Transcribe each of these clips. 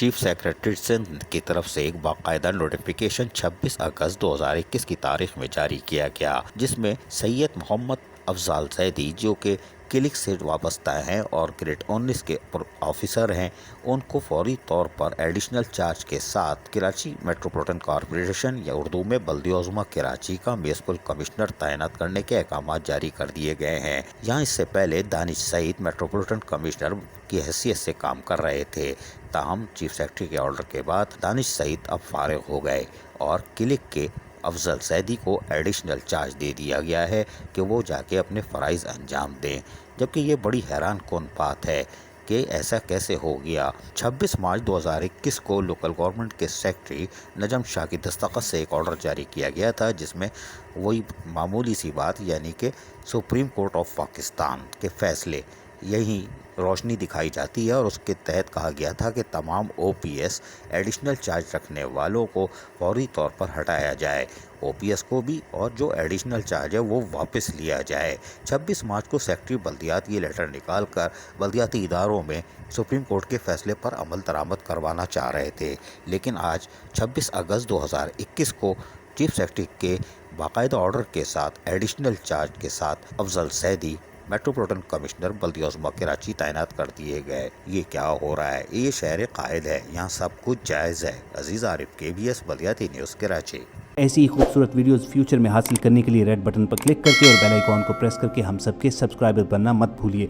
Chief secretary Sindh کی طرف سے ایک باقاعدہ نوٹیفیکیشن 26 اگست 2021 کی تاریخ میں جاری کیا گیا، جس میں سید محمد افضال زیدی جو کہ کلک سے وابستہ ہیں اور گریڈ 19 کے آفیسر ہیں، ان کو فوری طور پر ایڈیشنل چارج کے ساتھ کراچی میٹروپولیٹن کارپوریشن یا اردو میں بلدیہ عظمیٰ کراچی کا میونسپل کمشنر تعینات کرنے کے احکامات جاری کر دیے گئے ہیں۔ یہاں اس سے پہلے دانش سعید میٹروپولیٹن کمشنر کی حیثیت سے کام کر رہے تھے، تاہم چیف سیکرٹری کے آرڈر کے بعد دانش سعید اب فارغ ہو گئے اور کلک کے افضل زیدی کو ایڈیشنل چارج دے دیا گیا ہے کہ وہ جا کے اپنے فرائض انجام دیں، جبکہ یہ بڑی حیران کن بات ہے کہ ایسا کیسے ہو گیا۔ 26 مارچ 2021 کو لوکل گورنمنٹ کے سیکرٹری نجم شاہ کی دستخط سے ایک آرڈر جاری کیا گیا تھا، جس میں وہی معمولی سی بات یعنی کہ سپریم کورٹ آف پاکستان کے فیصلے یہی روشنی دکھائی جاتی ہے، اور اس کے تحت کہا گیا تھا کہ تمام او پی ایس ایڈیشنل چارج رکھنے والوں کو فوری طور پر ہٹایا جائے، او پی ایس کو بھی، اور جو ایڈیشنل چارج ہے وہ واپس لیا جائے۔ 26 مارچ کو سیکرٹری بلدیات یہ لیٹر نکال کر بلدیاتی اداروں میں سپریم کورٹ کے فیصلے پر عمل درآمد کروانا چاہ رہے تھے، لیکن آج 26 اگست 2021 کو چیف سیکرٹری کے باقاعدہ آرڈر کے ساتھ ایڈیشنل چارج کے ساتھ افضل زیدی میٹروپولیٹن کمشنر بلدیہ عظمیٰ کراچی تعینات کر دیے گئے۔ یہ کیا ہو رہا ہے؟ یہ شہر قائد ہے، یہاں سب کچھ جائز ہے۔ عزیز عارف، KBS بلدیاتی نیوز کراچی۔ ایسی ہی خوبصورت ویڈیوز فیوچر میں حاصل کرنے کے لیے ریڈ بٹن پر کلک کر کے اور بیل آئیکن کو پریس کر کے ہم سب کے سبسکرائبر بننا مت بھولیے۔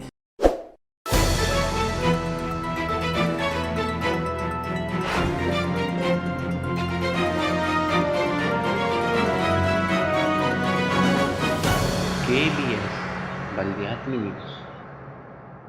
KBS بلدیاتی نیوز۔